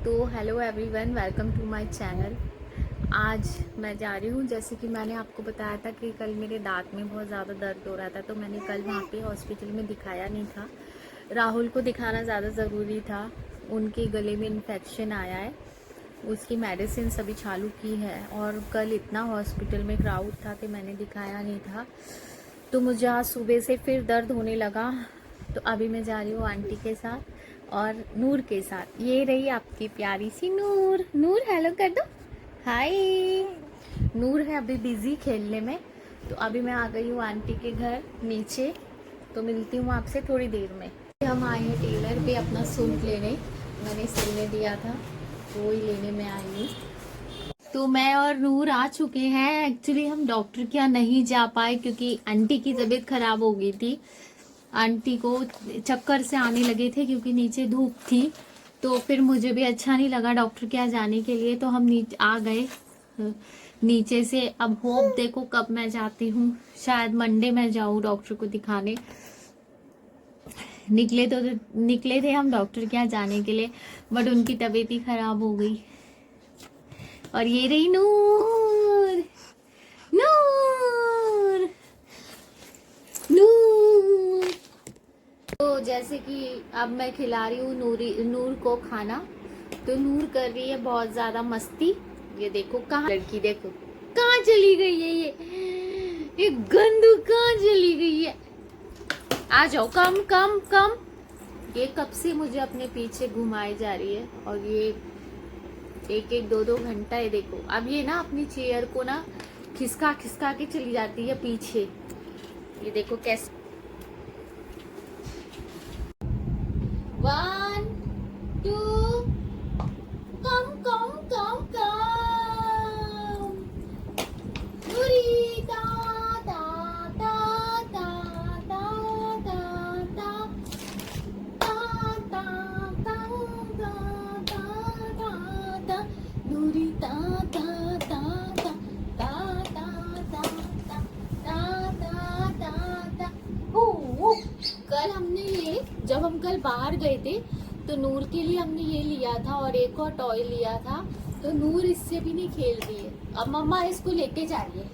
तो hello everyone, welcome to my channel. आज मैं जा रही हूँ, जैसे कि मैंने आपको बताया था कि कल मेरे दांत में बहुत ज़्यादा दर्द हो रहा था, तो मैंने कल वहाँ पे हॉस्पिटल में दिखाया नहीं था। राहुल को दिखाना ज़्यादा ज़रूरी था, उनके गले में इन्फेक्शन आया है, उसकी मेडिसिन सभी चालू की है। और कल इतना हॉस्पिटल में क्राउड था कि मैंने दिखाया नहीं था, तो मुझे आज सुबह से फिर दर्द होने लगा। तो अभी मैं जा रही हूँ आंटी के साथ और नूर के साथ। ये रही आपकी प्यारी सी नूर। नूर हेलो कर दो, हाय। नूर है अभी बिजी खेलने में। तो अभी मैं आ गई हूँ आंटी के घर नीचे, तो मिलती हूँ आपसे थोड़ी देर में। हम आए हैं टेलर पे अपना सूट लेने, मैंने सिलने दिया था, वो ही लेने में आई हूँ। तो मैं और नूर आ चुके हैं। एक्चुअली हम डॉक्टर के यहाँ नहीं जा पाए क्योंकि आंटी की तबीयत खराब हो गई थी। आंटी को चक्कर से आने लगे थे क्योंकि नीचे धूप थी। तो फिर मुझे भी अच्छा नहीं लगा डॉक्टर के यहाँ जाने के लिए, तो हम नीचे आ गए नीचे से। अब होप देखो कब मैं जाती हूँ, शायद मंडे में जाऊँ डॉक्टर को दिखाने। निकले थे हम डॉक्टर के यहाँ जाने के लिए, बट उनकी तबीयत ही खराब हो गई। और ये रही नूर। नूर नूर। तो जैसे कि अब मैं खिला रही हूँ नूर को खाना, तो नूर कर रही है बहुत ज्यादा मस्ती। ये देखो कहाँ लड़की, देखो कहाँ चली गई है ये गंदू कहाँ चली गई है। आ जाओ, कम कम कम। ये कब से मुझे अपने पीछे घुमाई जा रही है, और ये एक एक दो दो घंटा है। देखो अब ये ना अपनी चेयर को ना खिसका खिसका के चली जाती है पीछे। ये देखो कैसे। 1 2 कम कम कम कम। नूरी ता ता ता ता ता ता ता ता ता ता ता ता ता नूरी ता ता ता ता ता ता ता ता ता ता ता। कल हमने ये, जब हम कल बाहर गए थे तो नूर के लिए हमने ये लिया था और एक और टॉय लिया था, तो नूर इससे भी नहीं खेल रही है। अब मम्मा इसको लेके जा रही है।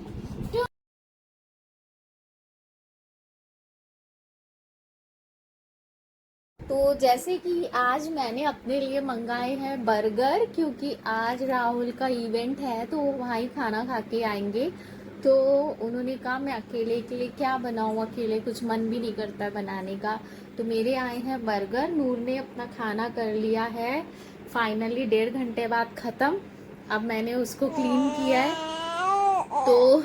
तो जैसे कि आज मैंने अपने लिए मंगाए हैं बर्गर, क्योंकि आज राहुल का इवेंट है तो वहाँ ही खाना खा के आएंगे। तो उन्होंने कहा मैं अकेले के लिए क्या बनाऊँ, अकेले कुछ मन भी नहीं करता बनाने का। तो मेरे आए हैं बर्गर। नूर ने अपना खाना कर लिया है फाइनली 1.5 घंटे बाद ख़त्म। अब मैंने उसको क्लीन किया है, तो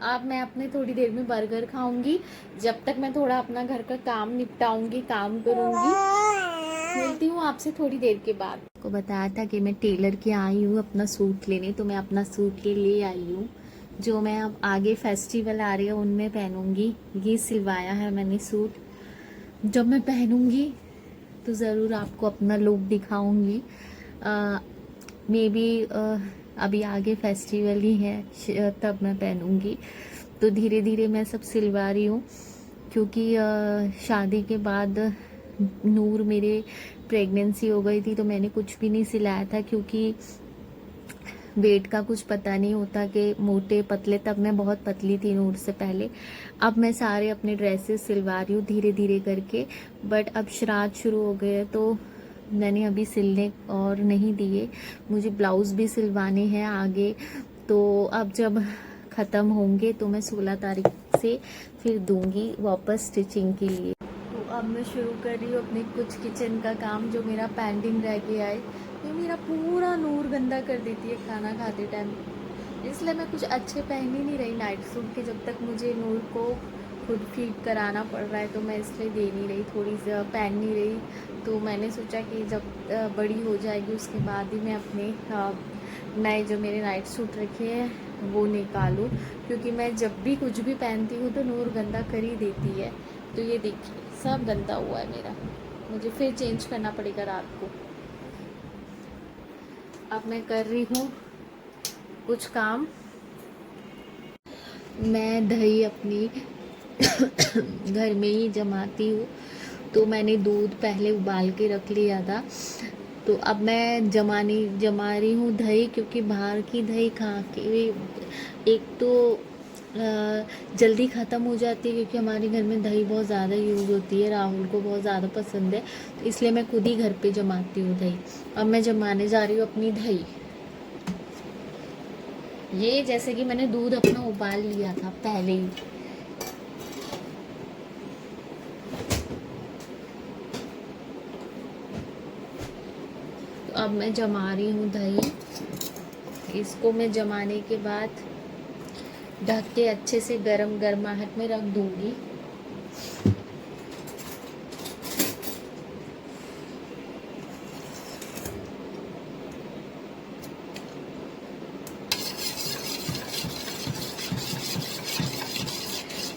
अब मैं अपने थोड़ी देर में बर्गर खाऊंगी। जब तक मैं थोड़ा अपना घर का काम निपटाऊंगी, काम करूंगी। मिलती हूँ आपसे थोड़ी देर के बाद। को बताया था कि मैं टेलर के आई हूँ अपना सूट लेने, तो मैं अपना सूट ले आई हूँ, जो मैं अब आगे फेस्टिवल आ रही है उनमें पहनूंगी। ये सिलवाया है मैंने सूट, जब मैं पहनूंगी तो ज़रूर आपको अपना लुक दिखाऊंगी। मे बी अभी आगे फेस्टिवल ही है, तब मैं पहनूंगी। तो धीरे धीरे मैं सब सिलवा रही हूँ, क्योंकि शादी के बाद नूर मेरे प्रेगनेंसी हो गई थी तो मैंने कुछ भी नहीं सिलाया था, क्योंकि वेट का कुछ पता नहीं होता कि मोटे पतले। तब मैं बहुत पतली थी नूर से पहले। अब मैं सारे अपने ड्रेसेस सिलवा रही हूँ धीरे धीरे करके, बट अब श्राद्ध शुरू हो गए तो मैंने अभी सिलने और नहीं दिए। मुझे ब्लाउज़ भी सिलवाने हैं आगे, तो अब जब ख़त्म होंगे तो मैं 16 तारीख से फिर दूंगी वापस स्टिचिंग के लिए। तो अब मैं शुरू कर रही हूँ अपने कुछ किचन का काम जो मेरा पेंडिंग रह गया है। ये मेरा पूरा नूर गंदा कर देती है खाना खाते टाइम, इसलिए मैं कुछ अच्छे पहन ही नहीं रही नाइट सूट के। जब तक मुझे नूर को खुद फीड कराना पड़ रहा है तो मैं इसलिए दे नहीं रही, थोड़ी सी पहन नहीं रही। तो मैंने सोचा कि जब बड़ी हो जाएगी उसके बाद ही मैं अपने नए जो मेरे नाइट सूट रखे हैं वो निकालूं, क्योंकि मैं जब भी कुछ भी पहनती हूँ तो नूर गंदा कर ही देती है। तो ये देखिए सब गंदा हुआ है मेरा, मुझे फिर चेंज करना पड़ेगा रात को। अब मैं कर रही हूँ कुछ काम। मैं दही अपनी घर में ही जमाती हूँ, तो मैंने दूध पहले उबाल के रख लिया था। तो अब मैं जमा रही हूँ दही, क्योंकि बाहर की दही खा के एक तो जल्दी ख़त्म हो जाती है, क्योंकि हमारे घर में दही बहुत ज़्यादा यूज़ होती है, राहुल को बहुत ज़्यादा पसंद है, तो इसलिए मैं खुद ही घर पे जमाती हूँ दही। अब मैं जमाने जा रही हूँ अपनी दही। ये जैसे कि मैंने दूध अपना उबाल लिया था पहले ही। तो अब मैं जमा रही हूँ दही। इसको मैं जमाने के बाद ढक के अच्छे से गर्माहट में रख दूंगी।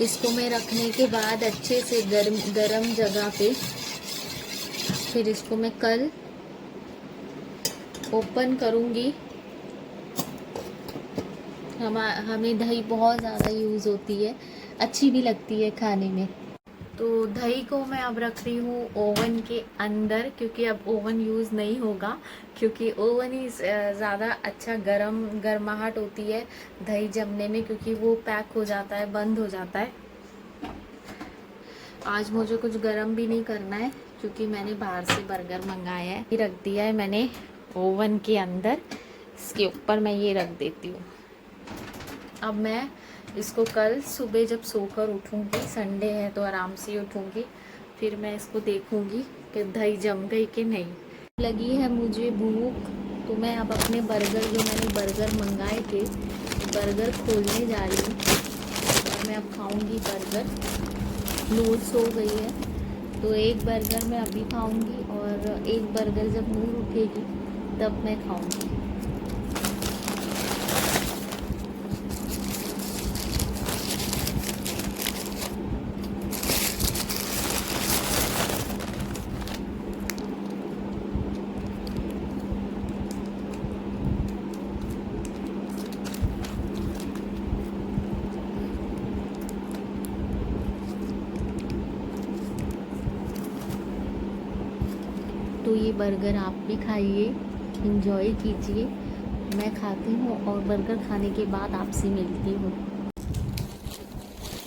इसको मैं रखने के बाद अच्छे से गरम जगह पे, फिर इसको मैं कल ओपन करूँगी। हमें दही बहुत ज़्यादा यूज़ होती है, अच्छी भी लगती है खाने में। तो दही को मैं अब रख रही हूँ ओवन के अंदर, क्योंकि अब ओवन यूज़ नहीं होगा, क्योंकि ओवन ही ज़्यादा अच्छा गर्माहट होती है दही जमने में, क्योंकि वो पैक हो जाता है, बंद हो जाता है। आज मुझे कुछ गरम भी नहीं करना है, क्योंकि मैंने बाहर से बर्गर मंगाया है। रख दिया है मैंने ओवन के अंदर, इसके ऊपर मैं ये रख देती हूँ। अब मैं इसको कल सुबह जब सोकर उठूँगी, संडे है तो आराम से उठूँगी, फिर मैं इसको देखूँगी कि दही जम गई कि नहीं। लगी है मुझे भूख, तो मैं अब अपने बर्गर, जो मैंने बर्गर मंगाए थे, बर्गर खोलने जा रही हूँ और मैं अब खाऊँगी बर्गर। नूर सो गई है, तो एक बर्गर मैं अभी खाऊंगी और एक बर्गर जब नूर उठेगी तब मैं खाऊंगी। तो ये बर्गर आप भी खाइए, इंजॉय कीजिए। मैं खाती हूँ और बर्गर खाने के बाद आपसे मिलती हूँ।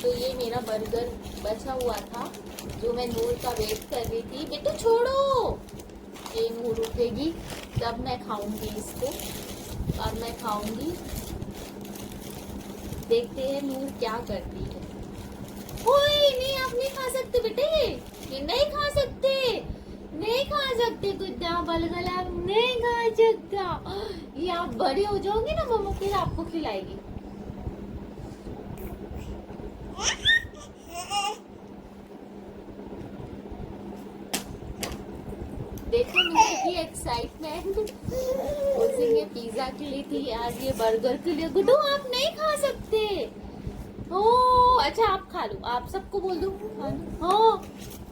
तो ये मेरा बर्गर बचा हुआ था, जो मैं नूर का वेट कर रही थी। बेटू छोड़ो, ये नूर उठेगी तब मैं खाऊंगी इसको, और मैं खाऊंगी। देखते हैं नूर क्या करती है। ओए नहीं, आप नहीं खा सकते बेटे, ये नहीं खा सकते, नहीं खा सकते गुड्डा बलगल, आप नहीं खा सकता। ये आप बड़े हो जाओगे ना, मम्मा फिर आपको खिलाएगी। देखो मुझे की एक्साइटमेंट, उस दिन ये पिज्जा के लिए थी, आज ये बर्गर के लिए। गुड्डू आप नहीं खा सकते। ओ अच्छा, आप खा लो, आप सबको बोल दो खाने। हाँ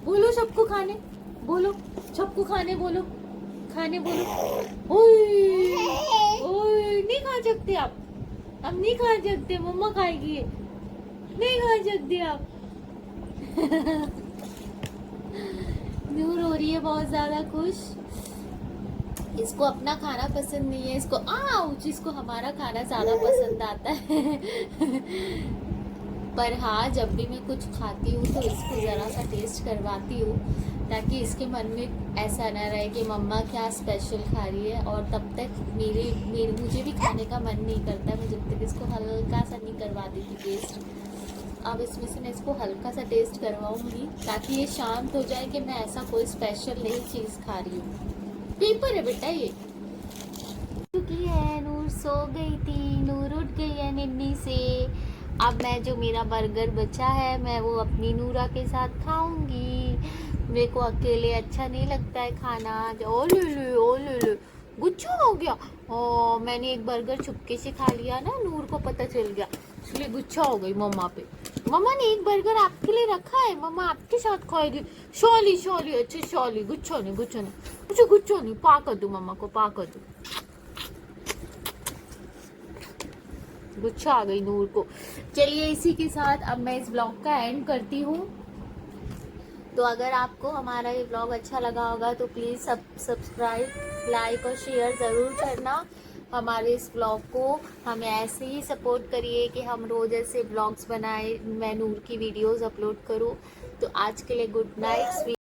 बोलो सबको खाने, बोलो सबको खाने, बोलो खाने, बोलो। ओए ओए नहीं खा सकते आप, अब नहीं खा सकते, मम्मा खाएगी, नहीं खा सकते आप। नूर हो रही है बहुत ज्यादा खुश। इसको अपना खाना पसंद नहीं है, इसको इसको हमारा खाना ज्यादा पसंद आता है। पर हाँ, जब भी मैं कुछ खाती हूँ तो इसको ज़रा सा टेस्ट करवाती हूँ, ताकि इसके मन में ऐसा ना रहे कि मम्मा क्या स्पेशल खा रही है। और तब तक मुझे भी खाने का मन नहीं करता, मैं जब तक इसको हल्का सा नहीं करवा देती टेस्ट। अब इसमें से मैं इसको हल्का सा टेस्ट करवाऊंगी, ताकि ये शांत हो जाए कि मैं ऐसा कोई स्पेशल नई चीज़ खा रही हूँ। पेपर है बेटा ये। क्योंकि है नूर सो गई थी, नूर उठ गई है निन्नी से। अब मैं जो मेरा बर्गर बचा है, मैं वो अपनी नूरा के साथ खाऊंगी। मेरे को अकेले अच्छा नहीं लगता है खाना। ओ ले गुच्छा हो गया। मैंने एक बर्गर चुपके से खा लिया ना, नूर को पता चल गया, इसलिए गुच्छा हो गई मम्मा पे। मम्मा ने एक बर्गर आपके लिए रखा है, मम्मा आपके साथ खाएगी। शॉली अच्छे शॉली, गुच्छा नहीं मुझे गुच्छा नहीं, पा कर दो मम्मा को, पा कर दो। गुच्छा आ गई नूर को। चलिए इसी के साथ अब मैं इस ब्लॉग का एंड करती हूँ। तो अगर आपको हमारा ये ब्लॉग अच्छा लगा होगा तो प्लीज़ सब्सक्राइब, लाइक और शेयर ज़रूर करना हमारे इस ब्लॉग को। हमें ऐसे ही सपोर्ट करिए कि हम रोज़ ऐसे ब्लॉग्स बनाए, मैं नूर की वीडियोस अपलोड करूँ। तो आज के लिए गुड नाइट।